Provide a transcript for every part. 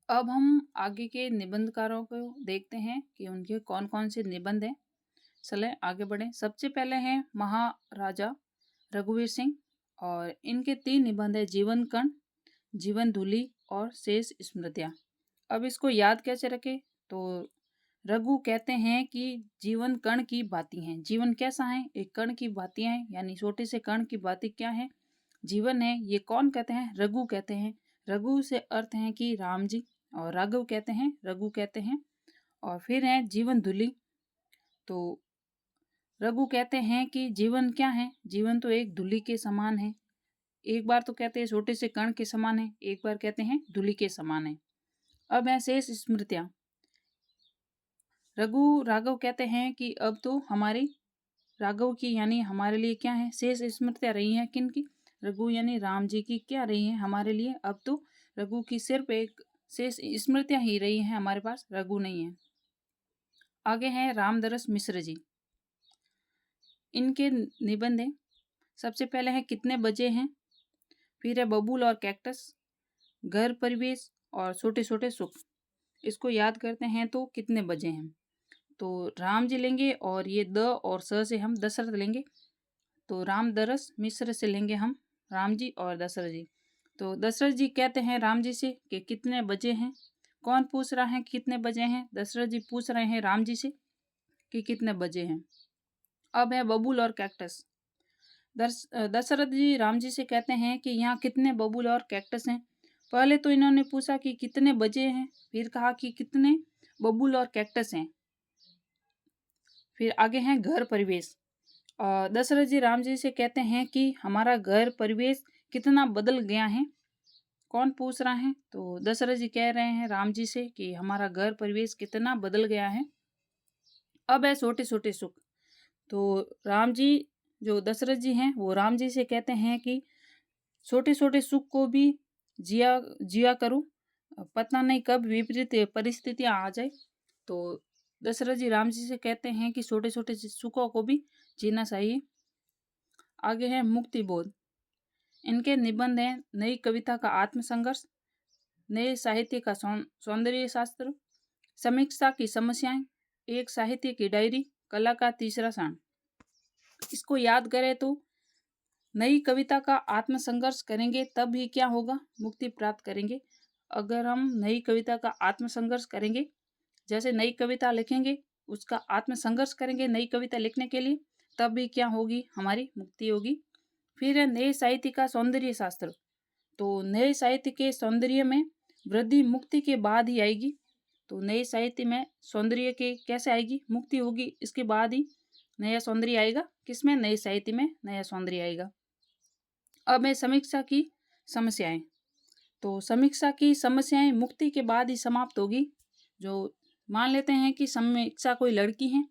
अब हम आगे के निबंधकारों को देखते हैं कि उनके कौन-कौन से निबंध हैं। चलें आगे बढ़ें। सबसे पहले हैं महाराजा रघुवीर सिंह और इनके 3 निबंध हैं जीवन कण, जीवन धूलि और शेष स्मृतियाँ। अब इसको याद कैसे रखें? तो रघु कहते हैं कि जीवन कण की भांति हैं। जीवन कैसा है? एक कण की भांति है, यानी छोटे से कण की भांति क्या है? जीवन है। ये कौन कहते हैं? रघु कहते हैं। रघु से अर्थ है कि राम जी, और राघव कहते हैं, रघु कहते हैं। और फिर है जीवन धुली। तो रघु कहते हैं कि जीवन क्या है? जीवन तो एक धुली के समान है। एक बार तो कहते हैं छोटे से कण के समान है, एक बार कहते हैं धुली के समान है। अब है शेष स्मृतियां। रघु राघव कहते हैं कि अब तो हमारी राघव की यानी हमारे लिए क्या है? शेष स्मृतियां रही हैं। किन की? रघु यानी राम जी की क्या रही हैं हमारे लिए? अब तो रघु की सिर्फ एक शेष स्मृतियां ही रही हैं हमारे पास, रघु नहीं है। आगे हैं रामदरस मिश्र जी। इनके निबंध हैं। सबसे पहले है कितने बजे हैं, फिर है बबूल और कैक्टस, घर परिवेश और छोटे छोटे सुख। इसको याद करते हैं तो कितने बजे हैं, तो राम जी लेंगे और ये द और स से हम दशरथ लेंगे। तो राम दरस मिश्र से लेंगे हम राम जी और दशरथ जी। तो दशरथ जी कहते हैं राम जी से कि कितने बजे हैं। कौन पूछ रहा है कितने बजे हैं? दशरथ जी पूछ रहे हैं राम जी से कि कितने बजे हैं। अब है बबूल और कैक्टस। दशरथ जी राम जी से कहते हैं कि यहाँ कितने बबूल और कैक्टस हैं। पहले तो इन्होंने पूछा कि कितने बजे हैं, फिर कहा कि कितने बबूल और कैक्टस हैं। फिर आगे हैं घर परिवेश। दशरथ जी राम जी से कहते हैं कि हमारा घर परिवेश कितना बदल गया है। कौन पूछ रहा है? तो दशरथ जी कह रहे हैं राम जी से कि हमारा घर परिवेश कितना बदल गया है। अब है छोटे छोटे सुख। तो राम जी जो दशरथ जी हैं वो राम जी से कहते हैं कि छोटे छोटे सुख को भी जिया जिया करो, पता नहीं कब विपरीत परिस्थितियां आ जाए। तो दशरथ जी राम जी से कहते हैं कि छोटे छोटे सुखों को भी जीना चाहिए। आगे है मुक्ति बोध। इनके निबंध हैं नई कविता का आत्मसंघर्ष, नए साहित्य का सौंदर्य शास्त्र, समीक्षा की समस्याएं, एक साहित्य की डायरी, कला का तीसरा क्षण। इसको याद करें तो नई कविता का आत्मसंघर्ष करेंगे तब ही क्या होगा? मुक्ति प्राप्त करेंगे। अगर हम नई कविता का आत्मसंघर्ष करेंगे, जैसे नई कविता लिखेंगे, उसका आत्मसंघर्ष करेंगे नई कविता लिखने के लिए, तब भी क्या होगी? हमारी मुक्ति होगी। फिर है नए साहित्य का सौंदर्य शास्त्र। तो नए साहित्य के सौंदर्य में वृद्धि मुक्ति के बाद ही आएगी। तो नए साहित्य में सौंदर्य के कैसे आएगी? मुक्ति होगी, इसके बाद ही नया सौंदर्य आएगा। किसमें? नए साहित्य में नया सौंदर्य आएगा। अब है समीक्षा की समस्याएं। तो समीक्षा की समस्याएं मुक्ति के बाद ही समाप्त होगी। जो मान लेते हैं कि समीक्षा कोई लड़की है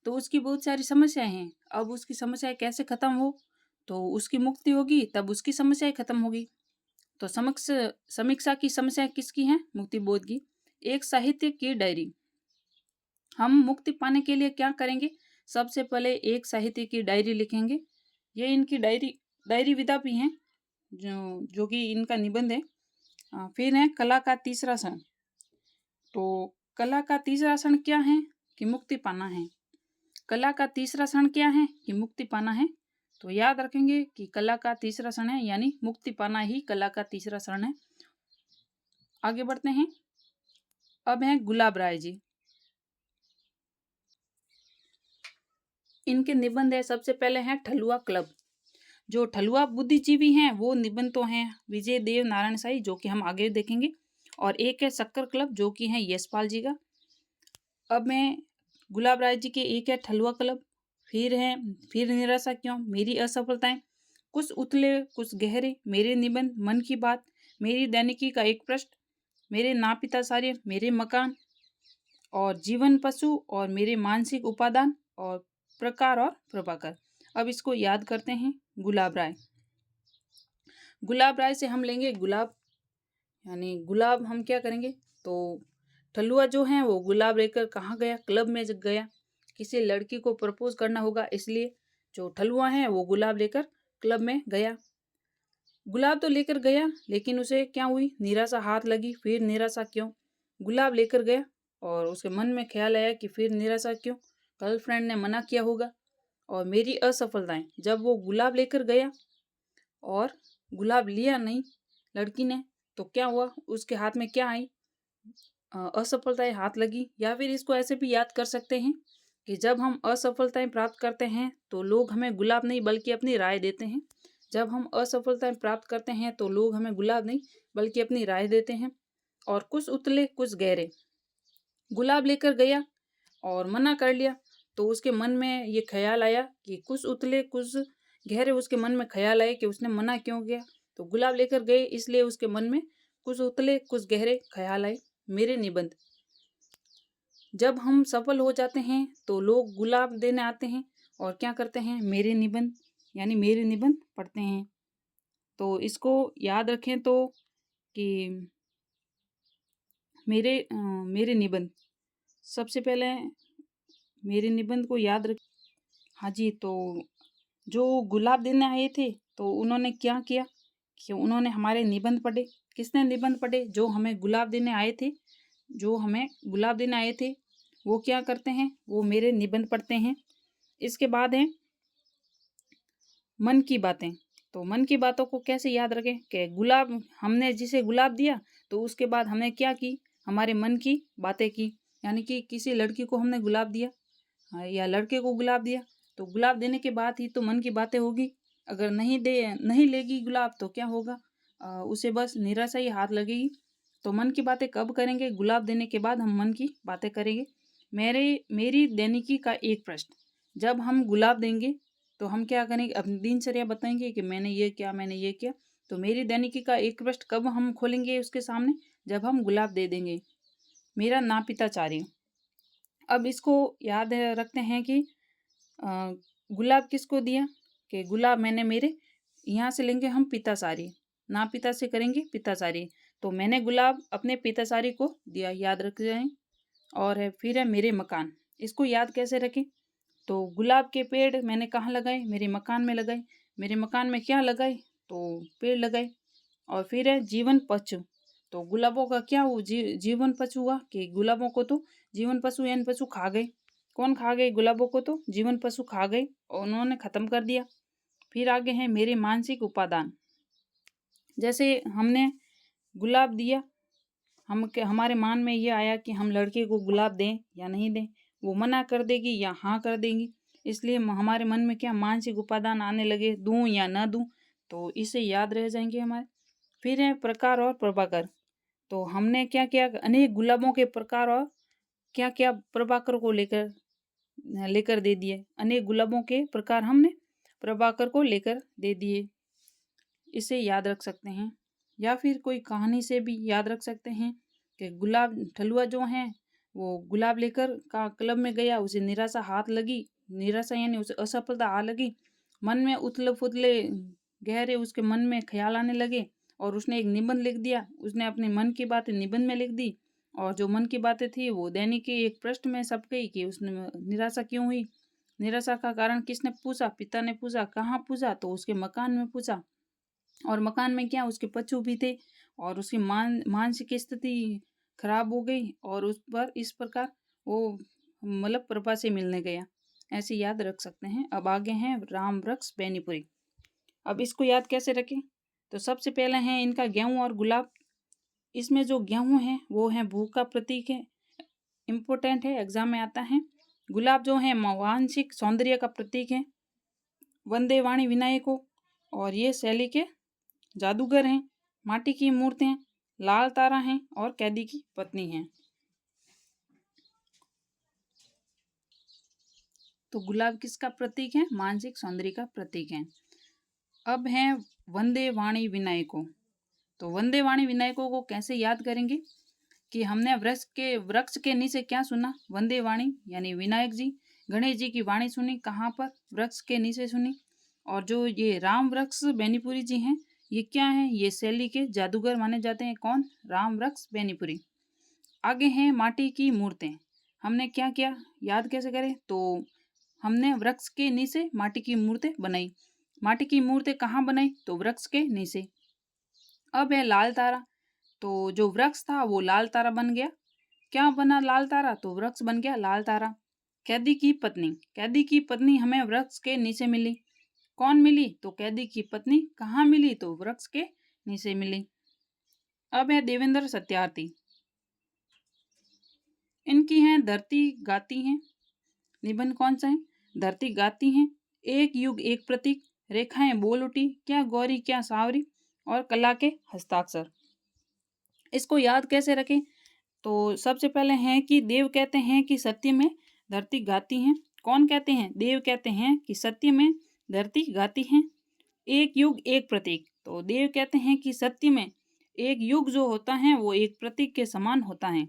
तो उसकी बहुत सारी समस्याएं हैं, अब उसकी समस्याएं कैसे खत्म हो? तो उसकी मुक्ति होगी, तब उसकी समस्याएं खत्म होगी। तो समीक्षा की समस्या किसकी है? मुक्ति बोध की। एक साहित्य की डायरी। हम मुक्ति पाने के लिए क्या करेंगे? सबसे पहले एक साहित्य की डायरी लिखेंगे। ये इनकी डायरी डायरी विधा भी हैं, जो कि इनका निबंध है। फिर है कला का तीसरा क्षण। तो कला का तीसरा क्षण क्या है? कि मुक्ति पाना है। कला का तीसरा क्षण क्या है? कि मुक्ति पाना है। तो याद रखेंगे कि कला का तीसरा क्षण है, यानी मुक्ति पाना ही कला का तीसरा क्षण है। आगे बढ़ते हैं। अब हैं गुलाब राय जी। इनके निबंध है। सबसे पहले हैं ठलुआ क्लब। जो ठलुआ बुद्धिजीवी हैं वो निबंध तो हैं विजय देव नारायण साई, जो कि हम आगे देखेंगे। और एक है शक्कर क्लब, जो कि है यशपाल जी का। अब मैं गुलाब राय जी के एक है ठलुआ क्लब, फिर निराशा क्यों, मेरी असफलताएं, कुछ उथले कुछ गहरे, मेरे निबंध, मन की बात, मेरी दैनिकी का एक पृष्ठ, मेरे नापिता सार्य, मेरे मकान, और जीवन पशु, और मेरे मानसिक उपादान, और प्रकार और प्रभाकर। अब इसको याद करते हैं। गुलाब राय। गुलाब राय से हम लेंगे गुलाब, यानी गुलाब हम क्या करेंगे? तो ठलुआ जो है वो गुलाब लेकर कहाँ गया? क्लब में गया। किसी लड़की को प्रपोज करना होगा, इसलिए जो ठलुआ है वो गुलाब लेकर क्लब में गया। गुलाब तो लेकर गया, लेकिन उसे क्या हुई? निराशा हाथ लगी। फिर निराशा क्यों? गुलाब लेकर गया और उसके मन में ख्याल आया कि फिर निराशा क्यों, गर्लफ्रेंड ने मना किया होगा और मेरी असफलताएं। जब वो गुलाब लेकर गया और गुलाब लिया नहीं लड़की ने, तो क्या हुआ, उसके हाथ में क्या आई, असफलताएं हाथ लगी। या फिर इसको ऐसे भी याद कर सकते हैं कि जब हम असफलताएं प्राप्त करते हैं तो लोग हमें गुलाब नहीं बल्कि अपनी राय देते हैं। जब हम असफलताएं प्राप्त करते हैं तो लोग हमें गुलाब नहीं बल्कि अपनी राय देते हैं। और कुछ उतले कुछ गहरे, गुलाब लेकर गया और मना कर लिया, तो उसके मन में ये ख्याल आया कि कुछ उतले कुछ गहरे, उसके मन में ख्याल आया कि उसने मना क्यों किया। तो गुलाब लेकर गए इसलिए उसके मन में कुछ उतले कुछ गहरे ख्याल आए। मेरे निबंध। जब हम सफल हो जाते हैं तो लोग गुलाब देने आते हैं और क्या करते हैं, मेरे निबंध यानी मेरे निबंध पढ़ते हैं। तो इसको याद रखें तो कि मेरे निबंध, सबसे पहले मेरे निबंध को याद रख। हाँ जी, तो जो गुलाब देने आए थे तो उन्होंने क्या किया कि उन्होंने हमारे निबंध पढ़े। किसने निबंध पढ़े, जो हमें गुलाब देने आए थे। जो हमें गुलाब देने आए थे वो क्या करते हैं, वो मेरे निबंध पढ़ते हैं। इसके बाद है मन की बातें। तो मन की बातों को कैसे याद रखें कि गुलाब, हमने जिसे गुलाब दिया तो उसके बाद हमने क्या की, हमारे मन की बातें की। यानी कि किसी लड़की को हमने गुलाब दिया या लड़के को गुलाब दिया, तो गुलाब देने के बाद ही तो मन की बातें होगी। अगर नहीं लेगी गुलाब तो क्या होगा, उसे बस निराशा ही हाथ लगेगी। तो मन की बातें कब करेंगे, गुलाब देने के बाद हम मन की बातें करेंगे। मेरी दैनिकी का एक प्रश्न, जब हम गुलाब देंगे तो हम क्या करेंगे, अपनी दिनचर्या बताएंगे कि मैंने ये किया मैंने ये किया। तो मेरी दैनिकी का एक पृष्ठ कब हम खोलेंगे उसके सामने, जब हम गुलाब दे देंगे। मेरा नापिताचार्य। अब इसको याद रखते हैं कि गुलाब किसको दिया, कि गुलाब मैंने मेरे, यहाँ से लेंगे हम पितासारी, ना पिता से करेंगे पितासारी। तो मैंने गुलाब अपने पितासारी को दिया, याद रख जाएं। और है फिर है मेरे मकान। इसको याद कैसे रखें, तो गुलाब के पेड़ मैंने कहाँ लगाए, मेरे मकान में लगाए। मेरे मकान में क्या लगाए, तो पेड़ लगाए। और फिर है जीवन पशु। तो गुलाबों का क्या हुआ, जीवन पशु हुआ कि गुलाबों को तो जीवन पशु यानी पशु खा गए। कौन खा गए, गुलाबों को तो जीवन पशु खा गए और उन्होंने खत्म कर दिया। फिर आगे हैं मेरे मानसिक उपादान। जैसे हमने गुलाब दिया, हमारे मान में ये आया कि हम लड़के को गुलाब दें या नहीं दें, वो मना कर देगी या हाँ कर देंगी। इसलिए हमारे मन में क्या मानसिक उपादान आने लगे, दूं या ना दूं। तो इसे याद रह जाएंगे हमारे। फिर है प्रकार और प्रभाकर। तो हमने क्या किया, अनेक गुलाबों के प्रकार और क्या क्या प्रभाकर को लेकर लेकर दे दिए। अनेक गुलाबों के प्रकार हमने प्रभाकर को लेकर दे दिए। इसे याद रख सकते हैं। या फिर कोई कहानी से भी याद रख सकते हैं कि गुलाब ठलुआ जो है वो गुलाब लेकर का क्लब में गया, उसे निराशा हाथ लगी। निराशा यानी उसे असफलता आ लगी। मन में उथले फुथले गहरे उसके मन में ख्याल आने लगे और उसने एक निबंध लिख दिया। उसने अपने मन की बातें निबंध में लिख दी और जो मन की बातें थी वो दैनिक के एक पृष्ठ में छप गई कि उसने निराशा क्यों हुई। निराशा का कारण किसने पूछा, पिता ने पूछा। कहाँ पूछा, तो उसके मकान में पूछा। और मकान में क्या, उसके पशु भी थे और उसकी मानसिक स्थिति खराब हो गई और उस पर इस प्रकार वो मतलब प्रभा से मिलने गया। ऐसे याद रख सकते हैं। अब आगे हैं राम वृक्ष बेनीपुरी। अब इसको याद कैसे रखें, तो सबसे पहले हैं इनका गेहूं और गुलाब। इसमें जो गेहूं है वो है भूख का प्रतीक है, इम्पोर्टेंट है, एग्जाम में आता है। गुलाब जो है मानसिक सौंदर्य का प्रतीक है, वंदे वाणी विनायको, और ये शैली के जादूगर हैं। माटी की मूर्तियां, लाल तारा हैं और कैदी की पत्नी हैं। तो गुलाब किसका प्रतीक है, मानसिक सौंदर्य का प्रतीक है। अब है वंदे वाणी विनायको। तो वंदे वाणी विनायको को कैसे याद करेंगे कि हमने वृक्ष के नीचे क्या सुना, वंदे वाणी यानी विनायक जी गणेश जी की वाणी सुनी। कहाँ पर, वृक्ष के नीचे सुनी। और जो ये राम वृक्ष बेनीपुरी जी हैं, ये क्या है, ये शैली के जादूगर माने जाते हैं। कौन, राम वृक्ष बेनीपुरी। आगे हैं माटी की मूर्तें। हमने क्या किया, याद कैसे करें, तो हमने वृक्ष के नीचे माटी की मूर्तें बनाई। माटी की मूर्तें कहाँ बनाई, तो वृक्ष के नीचे। अब है लाल तारा। तो जो वृक्ष था वो लाल तारा बन गया क्या बना लाल तारा? तो वृक्ष बन गया लाल तारा। कैदी की पत्नी, कैदी की पत्नी हमें वृक्ष के नीचे मिली। कौन मिली? तो कैदी की पत्नी। कहाँ मिली? तो वृक्ष के नीचे मिली। अब है देवेंद्र सत्यार्थी। इनकी हैं धरती गाती हैं। निबंध कौन सा है? धरती गाती हैं, एक युग एक प्रतीक, रेखाएं बोल उठी, क्या गौरी क्या सावरी, और कला के हस्ताक्षर। इसको याद कैसे रखें? तो सबसे पहले है कि देव कहते हैं कि सत्य में धरती गाती हैं। कौन कहते हैं? देव कहते हैं कि सत्य में धरती गाती हैं। एक युग एक प्रतीक, तो देव कहते हैं कि सत्य में एक युग जो होता है वो एक प्रतीक के समान होता है।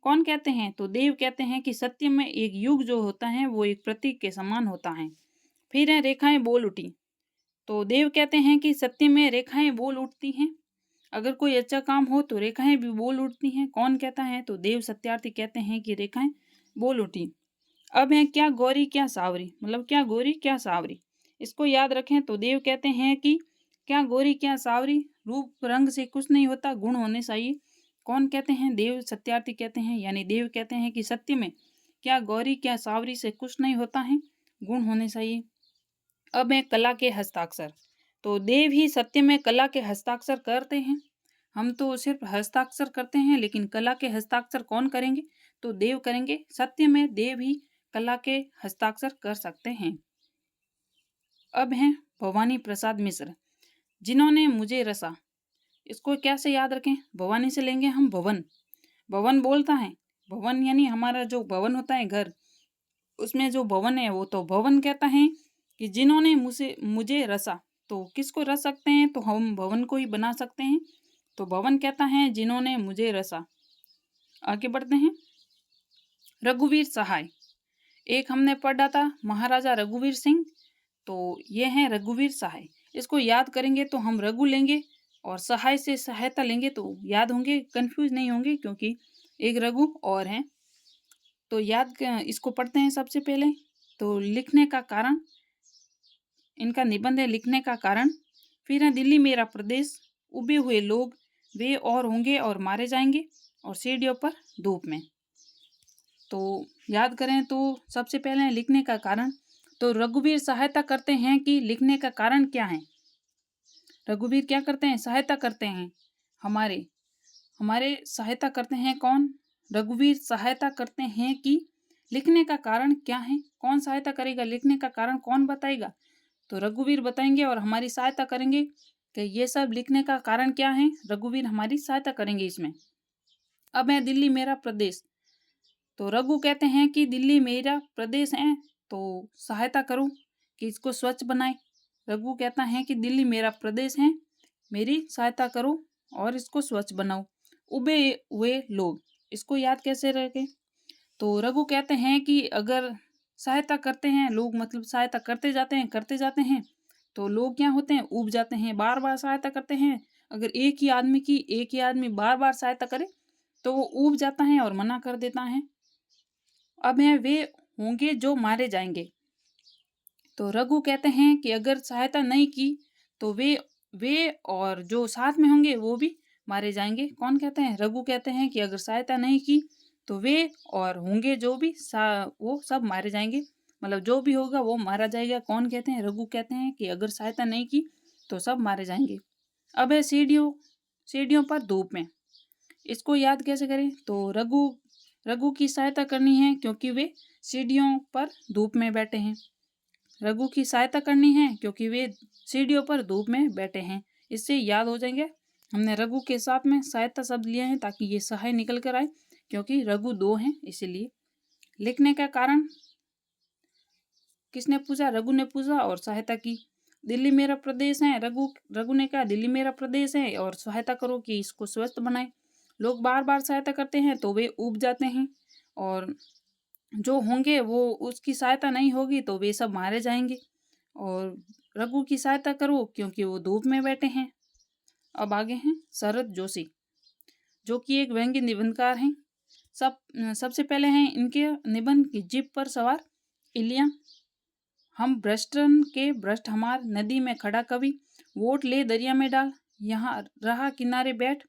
कौन कहते हैं? तो देव कहते हैं कि सत्य में एक युग जो होता है वो एक प्रतीक के समान होता है। फिर है रेखाएं बोल उठी, तो देव कहते हैं कि सत्य में रेखाएं बोल उठती हैं। अगर कोई अच्छा काम हो तो रेखाएं भी बोल उठती हैं। कौन कहता है? तो देव सत्यार्थी कहते हैं कि रेखाएं बोल उठी। अब है क्या गौरी क्या सावरी, मतलब क्या गोरी क्या सावरी। इसको याद रखें तो देव कहते हैं कि क्या गोरी क्या सावरी, रूप रंग से कुछ नहीं होता, गुण होने चाहिए। कौन कहते हैं? देव सत्यार्थी कहते हैं, यानी देव कहते हैं कि सत्य में क्या गौरी क्या सावरी से कुछ नहीं होता है, गुण होने चाहिए। अब है कला के हस्ताक्षर, तो देव ही सत्य में कला के हस्ताक्षर करते हैं। हम तो सिर्फ हस्ताक्षर करते हैं, लेकिन कला के हस्ताक्षर कौन करेंगे? तो देव करेंगे। सत्य में देव ही कला के हस्ताक्षर कर सकते हैं। अब हैं भवानी प्रसाद मिश्र, जिन्होंने मुझे रसा। इसको कैसे याद रखें? भवानी से लेंगे हम भवन। भवन बोलता है, भवन यानी हमारा जो भवन होता है घर, उसमें जो भवन है वो तो भवन कहता है कि जिन्होंने मुझे रसा। तो किसको रस सकते हैं? तो हम भवन को ही बना सकते हैं। तो भवन कहता है जिन्होंने मुझे रसा। आगे बढ़ते हैं। रघुवीर सहाय, एक हमने पढ़ा था महाराजा रघुवीर सिंह, तो ये हैं रघुवीर सहाय। इसको याद करेंगे तो हम रघु लेंगे और सहाय से सहायता लेंगे तो याद होंगे, कंफ्यूज नहीं होंगे, क्योंकि एक रघु और हैं। तो इसको पढ़ते हैं सबसे पहले। तो लिखने का कारण, इनका निबंध है लिखने का कारण। फिर है दिल्ली मेरा प्रदेश, उबे हुए लोग, वे और होंगे और मारे जाएंगे, और सीढ़ियों पर धूप में। तो याद करें तो सबसे पहले है लिखने का कारण। तो रघुवीर सहायता करते हैं कि लिखने का कारण क्या है। रघुवीर क्या करते हैं? सहायता करते हैं। हमारे हमारे सहायता करते हैं कौन? रघुवीर सहायता करते हैं कि लिखने का कारण क्या है। कौन सहायता करेगा? लिखने का कारण कौन बताएगा? तो रघुवीर बताएंगे और हमारी सहायता करेंगे कि ये सब लिखने का कारण क्या है। रघुवीर हमारी सहायता करेंगे इसमें। अब है दिल्ली मेरा प्रदेश, तो रघु कहते हैं कि दिल्ली मेरा प्रदेश है, तो सहायता करो कि इसको स्वच्छ बनाए। रघु कहता है कि दिल्ली मेरा प्रदेश है, मेरी सहायता करो और इसको स्वच्छ बनाओ। उबे हुए लोग, इसको याद कैसे रखें? तो रघु कहते हैं कि अगर सहायता करते हैं लोग, मतलब सहायता करते जाते हैं तो लोग क्या होते हैं? ऊब जाते हैं। बार बार सहायता करते हैं। अगर एक ही आदमी बार बार सहायता करे तो वो ऊब जाता है और मना कर देता है। अब है वे होंगे जो मारे जाएंगे, तो रघु कहते हैं कि अगर सहायता नहीं की तो वे और जो साथ में होंगे वो भी मारे जाएंगे। कौन कहते हैं? रघु कहते हैं कि अगर सहायता नहीं की तो वे और होंगे जो भी वो सब मारे जाएंगे, मतलब जो भी होगा वो मारा जाएगा। कौन कहते हैं? रघु कहते हैं कि अगर सहायता नहीं की तो सब मारे जाएंगे। अब है सीढ़ियों पर धूप में, इसको याद कैसे करें? तो रघु की सहायता करनी है क्योंकि वे सीढ़ियों पर धूप में बैठे हैं। रघु की सहायता करनी है क्योंकि वे सीढ़ियों पर धूप में बैठे हैं। इससे याद हो जाएंगे। हमने रघु के साथ में सहायता शब्द लिए हैं ताकि ये सहाय निकल कर आए, क्योंकि रघु दो हैं इसीलिए। लिखने का कारण किसने पूछा? रघु ने पूछा और सहायता की। दिल्ली मेरा प्रदेश है, रघु ने कहा दिल्ली मेरा प्रदेश है और सहायता करो कि इसको स्वस्थ बनाए। लोग बार बार सहायता करते हैं तो वे ऊब जाते हैं, और जो होंगे वो उसकी सहायता नहीं होगी तो वे सब मारे जाएंगे। और रघु की सहायता करो क्योंकि वो धूप में बैठे हैं। अब आगे हैं शरद जोशी, जो कि एक व्यंग्य निबंधकार हैं। सबसे पहले हैं इनके निबंध की जीप पर सवार इलिया। हम भ्रष्टन के भ्रष्ट हमार, नदी में खड़ा कवि, वोट ले दरिया में डाल, यहाँ रहा किनारे बैठ,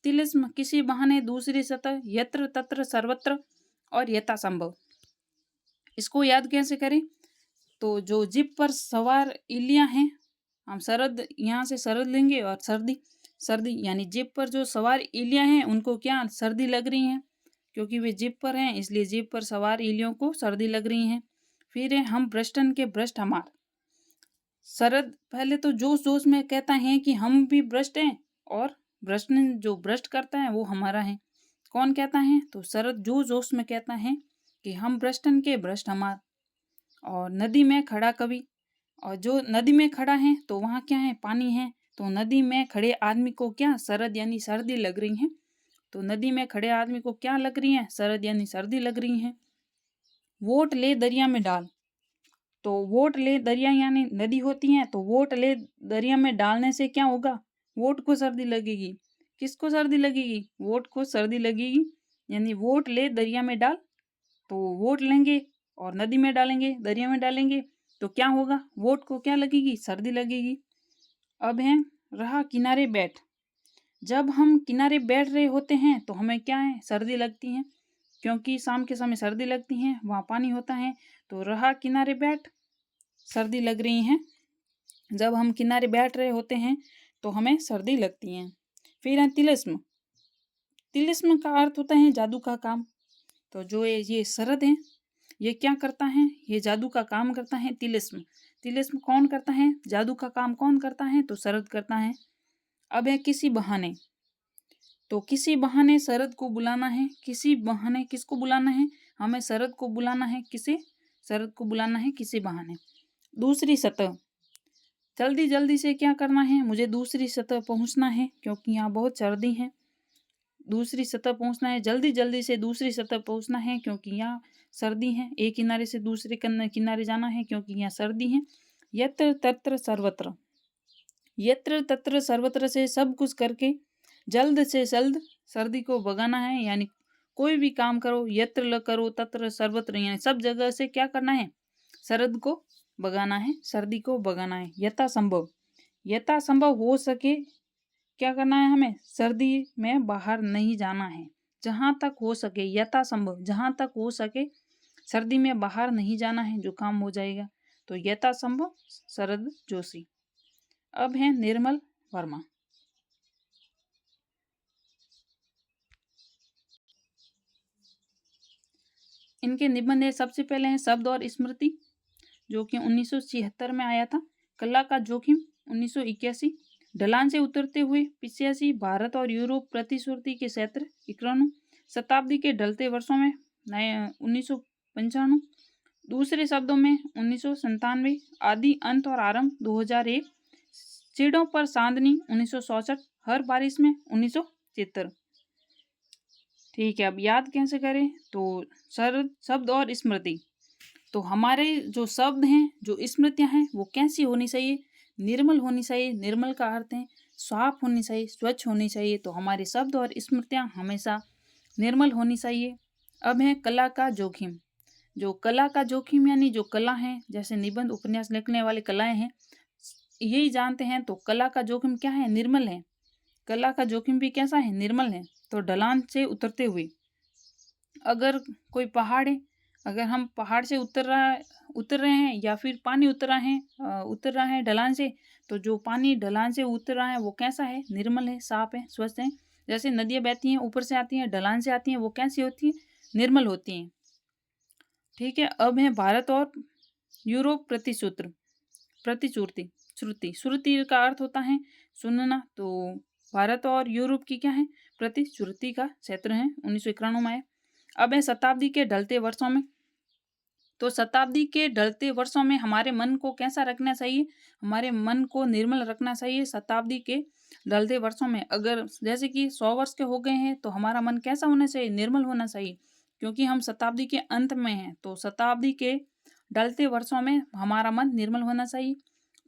तिलिस्म किसी बहाने, दूसरी सतह, यत्र तत्र सर्वत्र और यथासंभव। इसको याद कैसे करें? तो जो जीप पर सवार इलियां हैं, हम शरद यहाँ से शरद लेंगे और सर्दी सर्दी, यानी जीप पर जो सवार इलियां हैं उनको क्या सर्दी लग रही है, क्योंकि वे जीप पर हैं इसलिए जीप पर सवार इलियों को सर्दी लग रही है। फिर है हम भ्रष्टन के भ्रष्ट हमार। शरद पहले तो जोश जोश में कहता है कि हम भी भ्रष्ट हैं और भ्रष्ट जो भ्रष्ट करता है वो हमारा है। कौन कहता है? तो शरद जोश जोश में कहता है कि हम भ्रष्टन के भ्रष्ट हमार। और नदी में खड़ा कवि, और जो नदी में खड़ा है तो वहाँ क्या है? पानी है। तो नदी में खड़े आदमी को क्या शरद यानी सर्दी लग रही है। तो नदी में खड़े आदमी को क्या लग रही है? शरद यानी सर्दी लग रही है। वोट ले दरिया में डाल। तो वोट ले दरिया यानी नदी होती है, तो वोट ले दरिया में डालने से क्या होगा? वोट को सर्दी लगेगी। किसको सर्दी लगेगी? वोट को सर्दी लगेगी। यानी वोट ले दरिया में डाल, तो वोट लेंगे और नदी में डालेंगे, दरिया में डालेंगे, तो क्या होगा? वोट को क्या लगेगी? सर्दी लगेगी। अब है रहा किनारे बैठ। जब हम किनारे बैठ रहे होते हैं तो हमें क्या है? सर्दी लगती है, क्योंकि शाम के समय सर्दी लगती है, वहाँ पानी होता है। तो रहा किनारे बैठ, सर्दी लग रही है। जब हम किनारे बैठ रहे होते हैं तो हमें सर्दी लगती है। फिर है तिलिस्म। तिलिस्म का अर्थ होता है जादू का काम। तो जो ये शरद है ये क्या करता है? ये जादू का काम करता है। तिलिस्म तिलिस्म कौन करता है? जादू का काम कौन करता है? तो शरद करता है। अब है किसी बहाने। तो किसी बहाने शरद को बुलाना है। किसी बहाने किसको बुलाना है? हमें शरद को बुलाना है। किसे? शरद को बुलाना है किसी बहाने। दूसरी सतह, जल्दी जल्दी से क्या करना है? मुझे दूसरी सतह पहुंचना है, क्योंकि यहाँ बहुत सर्दी है। दूसरी सतह पहुंचना है, जल्दी जल्दी से दूसरी सतह पहुंचना है, क्योंकि यहाँ सर्दी है। एक किनारे से दूसरे किनारे जाना है, क्योंकि यहाँ सर्दी है। यत्र तत्र सर्वत्र। यत्र तत्र सर्वत्र से सब कुछ करके जल्द से जल्द सर्दी को भगाना है। यानी कोई भी काम करो, यत्र ल करो, तत्र सर्वत्र, यानी सब जगह से क्या करना है? शरद को भगाना है, सर्दी को भगाना है। यथासंभव, यथासंभव हो सके क्या करना है? हमें सर्दी में बाहर नहीं जाना है। जहाँ तक हो सके, यथासंभव जहाँ तक हो सके सर्दी में बाहर नहीं जाना है, जो काम हो जाएगा। तो यथासंभव शरद जोशी। अब है निर्मल वर्मा। इनके निबंध है, सबसे पहले है शब्द और स्मृति, जो कि 1976 में आया था। कला का जोखिम 1981। ढलान से उतरते हुए 85। भारत और यूरोप प्रतिश्रुति के क्षेत्र 91। शताब्दी के ढलते वर्षों में 1995। दूसरे शब्दों में 1997। आदि अंत और आरंभ 2001। चिड़ों पर चांदनी 1967। हर बारिश में 1973। ठीक है, अब याद कैसे करें? तो शरद, शब्द और स्मृति। तो हमारे जो शब्द हैं, जो स्मृतियां हैं, वो कैसी होनी चाहिए? निर्मल होनी चाहिए। निर्मल का अर्थ है साफ होनी चाहिए, स्वच्छ होनी चाहिए। तो हमारे शब्द और स्मृतियां हमेशा निर्मल होनी चाहिए। अब है कला का जोखिम। जो कला का जोखिम यानी जो कला है, जैसे निबंध उपन्यास लिखने वाली कलाएं हैं, यही जानते हैं। तो कला का जोखिम क्या है? निर्मल है। कला का जोखिम भी कैसा है? निर्मल है। तो ढलान से उतरते हुए, अगर कोई पहाड़ है, अगर हम पहाड़ से उतर रहे हैं, या फिर पानी उतर रहा है ढलान से, तो जो पानी ढलान से उतर रहा है वो कैसा है? निर्मल है, साफ है, स्वच्छ है। जैसे नदियाँ बहती हैं, ऊपर से आती हैं, ढलान से आती हैं, वो कैसी होती हैं? निर्मल होती हैं। ठीक है, अब है भारत और यूरोप प्रतिश्रुति। श्रुति, श्रुति का अर्थ होता है सुनना। तो भारत और यूरोप की क्या है? प्रतिश्रुति का क्षेत्र है, 1991 में है। अब है शताब्दी के ढलते वर्षों में। तो शताब्दी के ढलते वर्षों में हमारे मन को कैसा रखना चाहिए? हमारे मन को निर्मल रखना चाहिए। शताब्दी के ढलते वर्षों में अगर जैसे कि 100 वर्ष के हो गए हैं, तो हमारा मन कैसा होना चाहिए? निर्मल होना चाहिए, क्योंकि हम शताब्दी के अंत में हैं। तो शताब्दी के ढलते वर्षों में हमारा मन निर्मल होना चाहिए।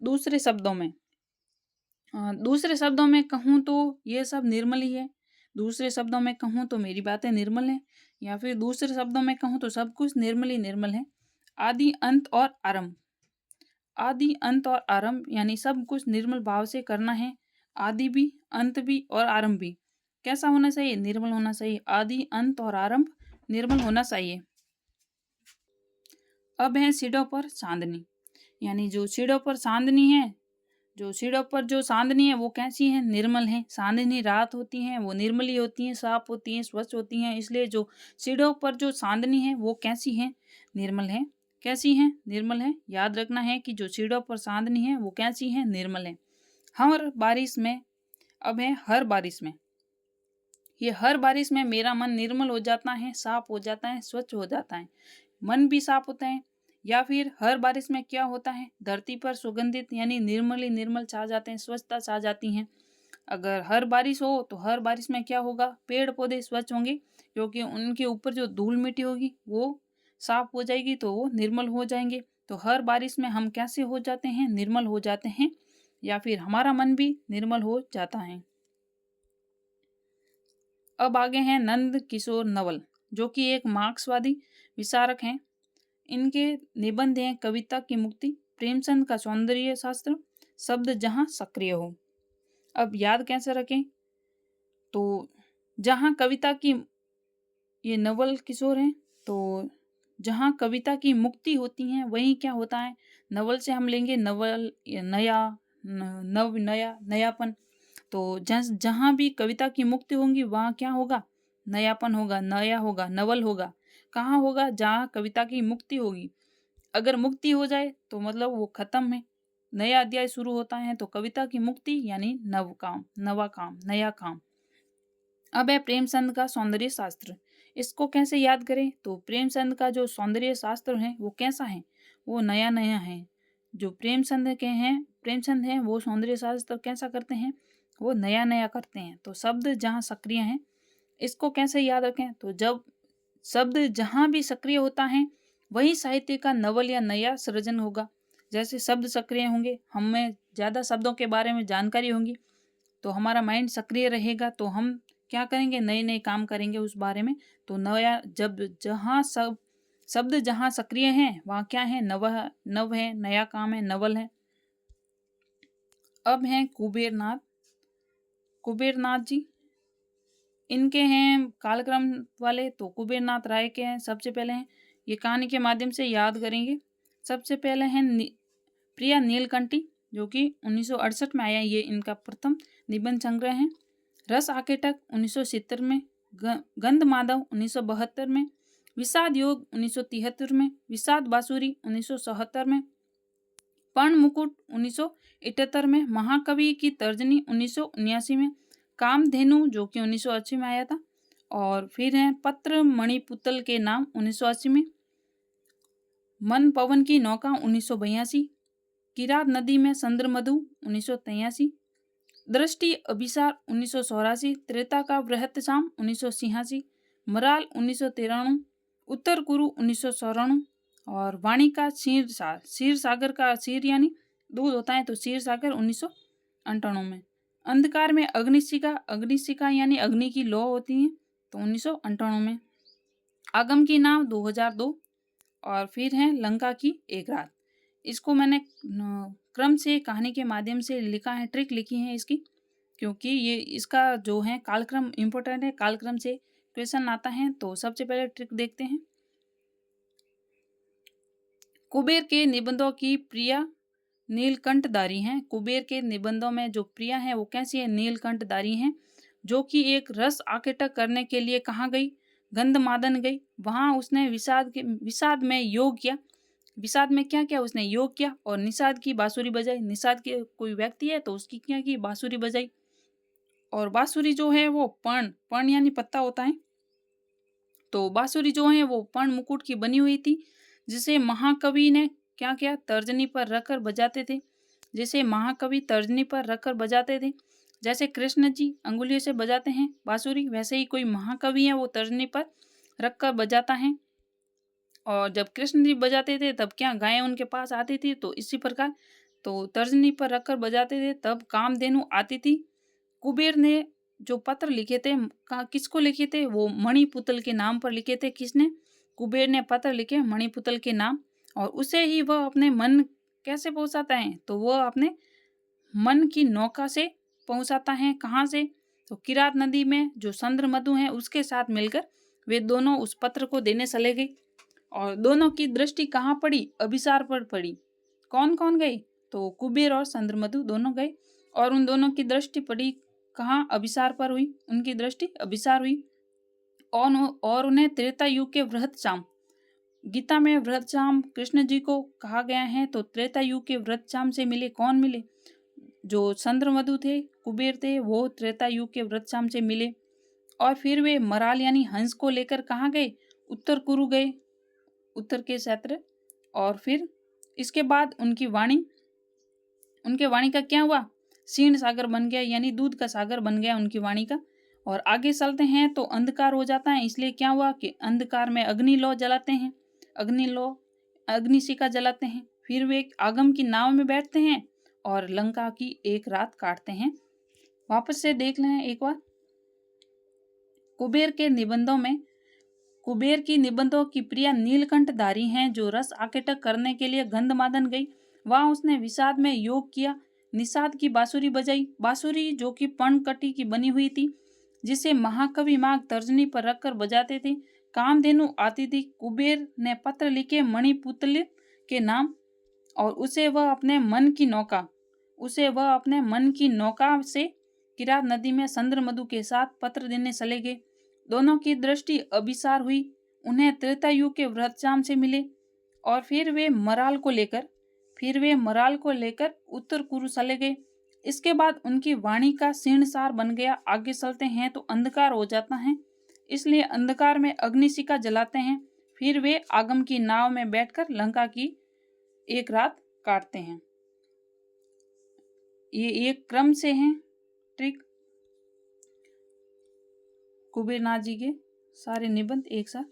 दूसरे शब्दों में कहूँ तो ये सब निर्मल ही है। दूसरे शब्दों में कहूँ तो मेरी बातें निर्मल हैं, या फिर दूसरे शब्दों में कहूँ तो सब कुछ निर्मल ही निर्मल है। आदि अंत और आरंभ। आदि अंत और आरंभ यानी सब कुछ निर्मल भाव से करना है। आदि भी, अंत भी और आरंभ भी। कैसा होना चाहिए? निर्मल होना चाहिए। आदि, अंत और आरंभ निर्मल होना चाहिए। अब है सीढ़ों पर चांदनी, यानी जो सीढ़ों पर चांदनी है, जो सीढ़ों पर जो चांदनी है वो कैसी है? निर्मल है। चांदनी रात होती है वो निर्मल ही होती है, साफ होती है, स्वच्छ होती हैं। इसलिए जो सीढ़ों पर जो चांदनी है वो कैसी है? निर्मल है। कैसी है? निर्मल है। याद रखना है कि जो सीढ़ों पर चांदनी है वो कैसी है? निर्मल है। हर बारिश में, अब है हर बारिश में, ये हर बारिश में मेरा मन निर्मल हो जाता है, साफ हो जाता है, स्वच्छ हो जाता है। मन भी साफ होता है। या फिर हर बारिश में क्या होता है? धरती पर सुगंधित यानी निर्मल ही निर्मल छा जाते हैं, स्वच्छता छा जाती हैं। अगर हर बारिश हो तो हर बारिश में क्या होगा? पेड़ पौधे स्वच्छ होंगे, क्योंकि उनके ऊपर जो धूल मिट्टी होगी वो साफ हो जाएगी तो वो निर्मल हो जाएंगे। तो हर बारिश में हम कैसे हो जाते हैं? निर्मल हो जाते हैं, या फिर हमारा मन भी निर्मल हो जाता है। अब आगे हैं नंद किशोर नवल, जो कि एक मार्क्सवादी विचारक हैं। इनके निबंध हैं कविता की मुक्ति, प्रेमचंद का सौंदर्य शास्त्र, शब्द जहां सक्रिय हो। अब याद कैसे रखें? तो जहां कविता की, ये नवल किशोर हैं, तो जहां कविता की मुक्ति होती है वहीं क्या होता है? नवल से हम लेंगे नवल, ये नया, नव, नया, नयापन। तो जहां भी कविता की मुक्ति होगी वहां क्या होगा? नयापन होगा, नया होगा, नवल होगा। कहाँ होगा? जहाँ कविता की मुक्ति होगी। अगर मुक्ति हो जाए तो मतलब वो खत्म है, नया अध्याय शुरू होता है। तो कविता की मुक्ति यानी नव काम, नवा काम, नया काम। अब है प्रेमचंद का सौंदर्य शास्त्र। इसको कैसे याद करें? तो प्रेमचंद का जो सौंदर्य शास्त्र है वो कैसा है? वो नया नया है। जो प्रेमचंद हैं वो सौंदर्य शास्त्र कैसा करते हैं? वो नया नया करते हैं। तो शब्द जहाँ सक्रिय हैं, इसको कैसे याद रखें? तो जब शब्द जहाँ भी सक्रिय होता है वही साहित्य का नवल या नया सृजन होगा। जैसे शब्द सक्रिय होंगे, हमें ज़्यादा शब्दों के बारे में जानकारी होगी, तो हमारा माइंड सक्रिय रहेगा, तो हम क्या करेंगे? नए नए काम करेंगे उस बारे में। तो नया, जब जहाँ सब शब्द जहाँ सक्रिय हैं वहाँ क्या है? नव है, नया काम है, नवल है। अब हैं कुबेरनाथ। कुबेरनाथ जी, इनके हैं कालक्रम वाले, तो कुबेरनाथ राय के हैं। सबसे पहले हैं, ये कहानी के माध्यम से याद करेंगे। सबसे पहले हैं प्रिया नीलकंठी, जो कि 1968 में आया। ये इनका प्रथम निबंध संग्रह है। रस आकेटक 1970 में, गंध माधव 1972 में, विषाद योग 1973 में, विषाद बांसुरी 1977 में, पर्ण मुकुट 1978 में, महाकवि की तर्जनी 1979 में, कामधेनु जो कि 1980 में आया था, और फिर है पत्र मणिपुतल के नाम 1980 में, मन पवन की नौका 1982, किरात नदी में चंद्रमधु 1983, दृष्टि अभिसार 1984, त्रेता का बृहत्तशाम 1986, मराल 1993, उत्तर कुरु 1994, और वाणी का क्षीर सागर का क्षीर यानी दूध होता है, तो क्षीर सागर 1998 में, अंधकार में अग्निशिखा यानी अग्नि की लौ होती है, तो 1998 में, आगम की नाव 2002, और फिर है लंका की एक रात। इसको मैंने क्रम से कहानी के माध्यम से लिखा है, ट्रिक लिखी है इसकी, क्योंकि ये इसका जो है कालक्रम इम्पोर्टेंट है, कालक्रम से क्वेश्चन आता है। तो सबसे पहले ट्रिक देखते हैं। कुबेर के निबंधों की प्रिया नीलकंठधारी हैं। कुबेर के निबंधों में जो प्रिया है वो कैसी है? नीलकंठधारी हैं, जो कि एक रस आकेटक करने के लिए कहाँ गई? गंधमादन गई। वहां उसने विषाद में योग किया। विषाद में क्या किया? उसने योग किया, और निषाद की बांसुरी बजाई। निषाद के कोई व्यक्ति है तो उसकी क्या की? बांसुरी बजाई। और बांसुरी जो है वो पर्ण यानी पत्ता होता है, तो बांसुरी जो है वो पर्ण मुकुट की बनी हुई थी, जिसे महाकवि ने क्या किया? तर्जनी पर रखकर बजाते थे। जैसे महाकवि तर्जनी पर रखकर बजाते थे, जैसे कृष्ण जी अंगुलियों से बजाते हैं बांसुरी, वैसे ही कोई महाकवि है वो तर्जनी पर रखकर बजाता है। और जब कृष्ण जी बजाते थे तब क्या गायें उनके पास आती थी, तो इसी प्रकार तो तर्जनी पर रखकर बजाते थे, तब कामधेनु आती थी। कुबेर ने जो पत्र लिखे थे, किसको लिखे थे? वो मणिपुतल के नाम पर लिखे थे। किसने? कुबेर ने पत्र लिखे मणिपुतल के नाम, और उसे ही वह अपने मन कैसे पहुंचाता है? तो वह अपने मन की नौका से पहुंचाता है। कहाँ से? तो किरात नदी में जो चंद्रमधु है उसके साथ मिलकर वे दोनों उस पत्र को देने चले गए और दोनों की दृष्टि कहाँ पड़ी? अभिसार पर पड़ी। कौन कौन गए? तो कुबेर और चंद्रमधु दोनों गए और उन दोनों की दृष्टि पड़ी कहाँ? अभिसार पर हुई, उनकी दृष्टि अभिसार हुई और उन्हें त्रेता युग के व्रतचाम, गीता में व्रतचाम कृष्ण जी को कहा गया है, तो त्रेता युग के व्रतचाम से मिले। कौन मिले? जो चंद्रमधु थे, कुबेर थे, वो त्रेता युग के व्रतचाम से मिले और फिर वे मराल यानी हंस को लेकर कहाँ गए? उत्तर कुरु गए, उत्तर के क्षेत्र। और फिर इसके बाद उनके वाणी का क्या हुआ? क्षीण सागर बन गया, यानी दूध का सागर बन गया उनकी वाणी का। और आगे चलते हैं तो अंधकार हो जाता है, इसलिए क्या हुआ कि अंधकार में अग्निलो जलाते हैं, अग्निशिखा जलाते हैं। फिर वे आगम की नाव में बैठते हैं और लंका की एक रात काटते हैं। वापस से देख लें एक बार कुबेर की निबंधों की प्रिया नीलकंठधारी हैं, जो रस आकेटक करने के लिए गंधमादन गई। वहां उसने विषाद में योग किया, निषाद की बांसुरी बजाई, बांसुरी जो कि पर्णकटी की बनी हुई थी, जिसे महाकवि माघ तर्जनी पर रखकर बजाते थे। कामधेनु आती थी। कुबेर ने पत्र लिखे मणिपुतल के नाम और उसे वह अपने मन की नौका से किरात नदी में चंद्रमधु के साथ पत्र देने चले गए। दोनों की दृष्टि अभिसार हुई, उन्हें त्रेतायुग के व्रतचाम से मिले और फिर वे मराल को लेकर उत्तर कुरु चले गए। इसके बाद उनकी वाणी का क्षीणसार बन गया। आगे चलते हैं तो अंधकार हो जाता है, इसलिए अंधकार में अग्निशिखा जलाते हैं। फिर वे आगम की नाव में बैठकर लंका की एक रात काटते हैं। ये एक क्रम से हैं ट्रिक कुबेरनाथ जी के सारे निबंध एक साथ।